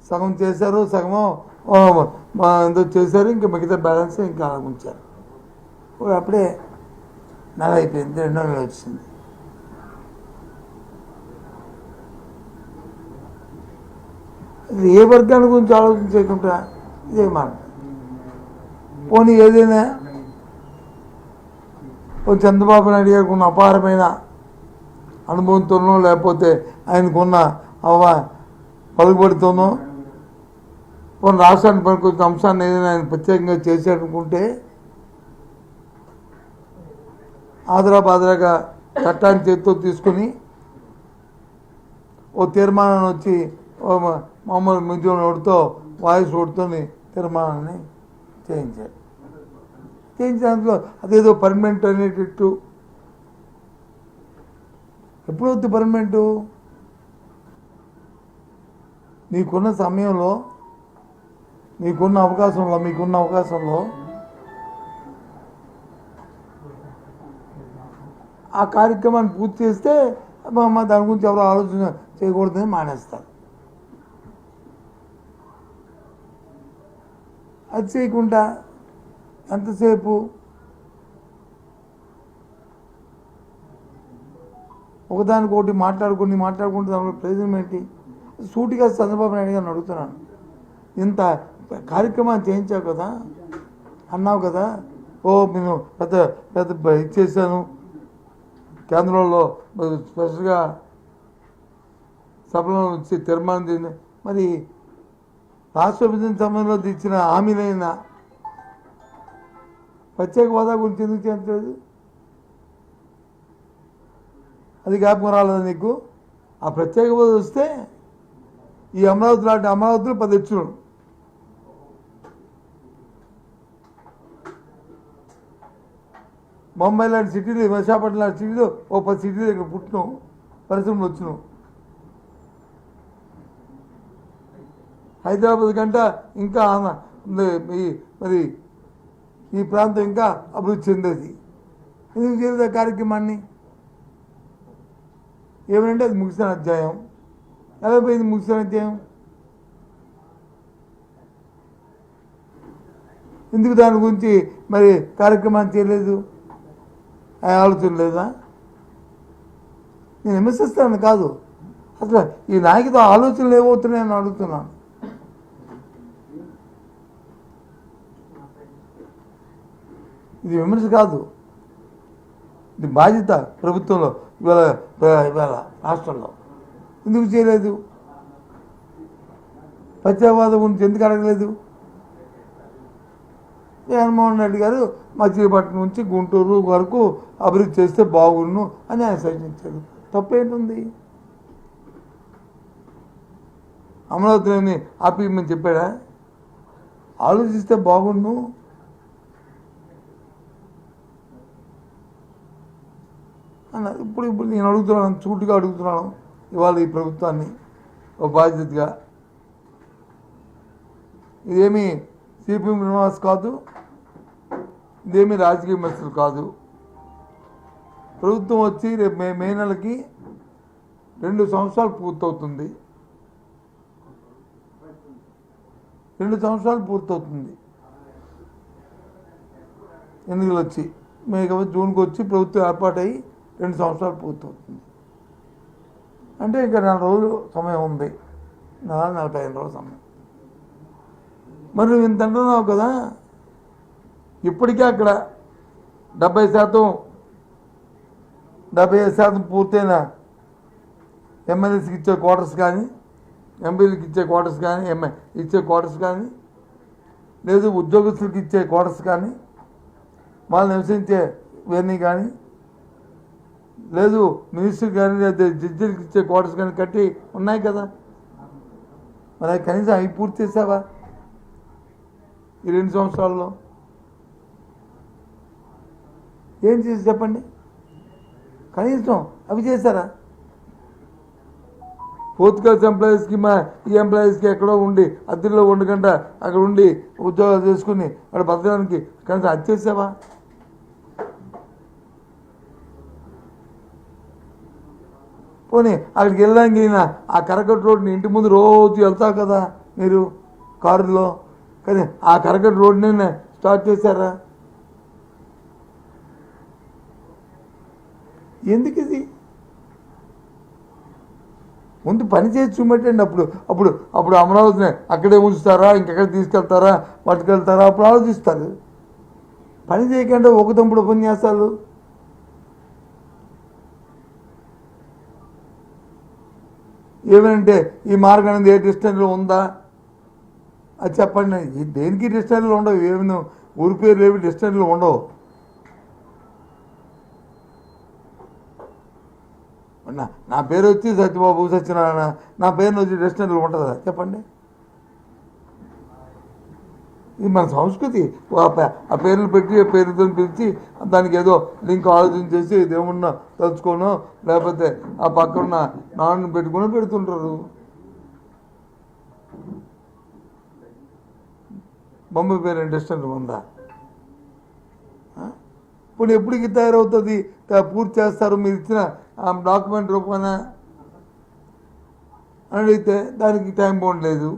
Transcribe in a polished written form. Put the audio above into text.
సగం చేశారు, సగము ఎంతో చేశారు, ఇంకా మిగతా బ్యాలెన్స్ ఇంకా ఉంచారు. అప్పుడే నెల అయిపోయింది, 2 నెలలు వచ్చింది. ఏ వర్గాల గురించి ఆలోచన చేయకుండా ఇదే మాట. పోనీ ఏదైనా చంద్రబాబు నాయుడు గారికి ఉన్న అపారమైన అనుభవంతోనో లేకపోతే ఆయనకున్న పలుకుబడితోనో కొన్ని రాష్ట్రానికి పనికొచ్చిన అంశాన్ని ఏదైనా ఆయన ప్రత్యేకంగా చేశాడనుకుంటే ఆదరాబాదరాగా చట్టాన్ని చేతితో తీసుకుని ఓ తీర్మానాన్ని వచ్చి మామూలు మిగిలిన ఓటుతో వాయిస్ ఓటుతో తీర్మానాన్ని చేయించారు. దాంట్లో అదేదో పర్మనెంట్ అనేటట్టు ఎప్పుడవుతుంది పర్మనెంటు? నీకున్న సమయంలో, మీకున్న అవకాశంలో ఆ కార్యక్రమాన్ని పూర్తి చేస్తే దాని గురించి ఎవరు ఆలోచన చేయకూడదని మానేస్తారు. అది చేయకుండా ఎంతసేపు ఒకదానికొకటి మాట్లాడుకుంటే దానిలో ప్రయోజనం ఏంటి? సూటిగా చంద్రబాబు నాయుడు గారిని అడుగుతున్నాను. ఇంత కార్యక్రమాన్ని చేయించావు కదా, అన్నావు కదా, నేను పెద్ద ఇచ్చేసాను, కేంద్రంలో స్పెషల్గా సభలో వచ్చి తీర్మానం చేయండి. మరి రాష్ట్ర విభజన సమయంలో ఇచ్చిన హామీలైనా ప్రత్యేక హోదా గురించి ఎందుకు చేయట్లేదు? అది జ్ఞాపకం రాలేదా నీకు? ఆ ప్రత్యేక హోదా వస్తే ఈ అమరావతి లాంటి అమరావతిలో 10 ఎచ్చులు, బొంబాయి లాంటి సిటీలు, విశాఖపట్నం లాంటి సిటీలు 10 సిటీలు ఇక్కడ పుట్టినాం, పరిశ్రమలు వచ్చినాం. హైదరాబాద్ కంటే ఇంకా మరి ఈ ప్రాంతం ఇంకా అభివృద్ధి చెందేది. ఎందుకు చేయలేదు ఆ కార్యక్రమాన్ని? ఏమంటే అది ముగిసిన అధ్యాయం. ఎలా పోయింది ముగిసిన అధ్యాయం? ఎందుకు దాని గురించి మరి కార్యక్రమాన్ని చేయలేదు? ఆలోచన లేదా? నేను విమర్శిస్తాను కాదు, అసలు ఈ నాయకుతో ఆలోచనలు ఏమవుతున్నాయని అడుగుతున్నాను. ఇది విమర్శ కాదు, ఇది బాధ్యత ప్రభుత్వంలో. ఇవాళ రాష్ట్రంలో ఎందుకు చేయలేదు? ప్రత్యేకవాదం గురించి ఎందుకు అడగలేదు? జగన్మోహన్ రెడ్డి గారు మచిలీపట్నం నుంచి గుంటూరు వరకు అభివృద్ధి చేస్తే బాగుండు అని ఆయన సూచించారు. తప్పేంటుంది? అమరావతిని ఆపిమని చెప్పాడా? ఆలోచిస్తే బాగుండు. ఇప్పుడు నేను అడుగుతున్నాను, సూటిగా అడుగుతున్నాను ఇవాళ ఈ ప్రభుత్వాన్ని ఒక బాధ్యతగా. ఇదేమీ సిపిఎం విమర్శ కాదు, ఇదేమీ రాజకీయ విమర్శలు కాదు. ప్రభుత్వం వచ్చి రేపు మే నెలకి 2 సంవత్సరాలు పూర్తవుతుంది. 2 సంవత్సరాలు పూర్తవుతుంది ఎన్నికలు వచ్చి. జూన్కి వచ్చి ప్రభుత్వం ఏర్పాటయ్యి 2 సంవత్సరాలు పూర్తవుతుంది. అంటే ఇంకా 4 రోజులు సమయం ఉంది, 45 రోజుల సమయం. మరి నువ్వు ఇంత అంటున్నావు కదా, ఇప్పటికే అక్కడ 75% పూర్తయిన ఎమ్మెల్యేస్కి ఇచ్చే క్వార్టర్స్ కానీ, ఎంపీలకు ఇచ్చే క్వార్టర్స్ కానీ, ఇచ్చే క్వార్టర్స్ కానీ, లేదు ఉద్యోగస్తులకు ఇచ్చే క్వార్టర్స్ కానీ, వాళ్ళు నివసించే ఇవన్నీ కానీ, లేదు మినిస్టర్ కానీ, లేదా జడ్జిలకు ఇచ్చే క్వార్టర్స్ కానీ కట్టి ఉన్నాయి కదా. మరి కనీసం అవి పూర్తి చేసావా ఈ 2 సంవత్సరాల్లో? ఏం చేసి చెప్పండి, కనీసం అవి చేశారా? 4th క్లాస్ ఎంప్లాయీస్కి ఈ ఎంప్లాయీస్కి ఎక్కడో ఉండి అద్దెల్లో ఉండకుండా అక్కడ ఉండి ఉద్యోగాలు చేసుకుని అక్కడ బతకడానికి కనీసం అది చేసావా? పోనీ అక్కడికి వెళ్ళాక ఆ కరకట్ట రోడ్ని ఇంటి ముందు రోజు వెళ్తావు కదా మీరు కారులో, కానీ ఆ కరకట్ట రోడ్ని స్టార్ట్ చేశారా? ఎందుకు ఇది? ముందు పని చేసి చూపెట్టండి. అప్పుడు అప్పుడు అప్పుడు అమరావతిని అక్కడే ఉంచుతారా, ఇంకెక్కడ తీసుకెళ్తారా, పట్టుకెళ్తారా, అప్పుడు ఆలోచిస్తారు. పని చేయకుండా ఒక తమ్ముడు ఉపన్యాసాలు. ఏమనంటే ఈ మార్గం అనేది ఏ డిస్టెన్స్లో ఉందా అది చెప్పండి. దేనికి డిస్టెన్స్లో ఉండవు, ఏమి ఊరి పేర్లు ఏమి డిస్టెన్స్లో ఉండవు. నా పేరు వచ్చి సత్యబాబు సత్యనారాయణ, నా పేరుని వచ్చి డిస్టెన్స్లో ఉంటుందా చెప్పండి? ఇది మన సంస్కృతి. ఆ పేర్లు పెట్టి ఆ పేరుతో పిలిచి దానికి ఏదో లింక్ ఆలోచించేసి ఏమన్నా తలుచుకోనో లేకపోతే ఆ పక్కన నాన్న పెట్టుకుని పెడుతుంటారు. బొమ్మ పేరు డిస్టెన్స్ ఉందా? ఇప్పుడు ఎప్పటికి తయారవుతుంది, పూర్తి చేస్తారు మీరు ఇచ్చిన డాక్యుమెంట్ రూపాన అని అడిగితే దానికి టైం బాగుండలేదు.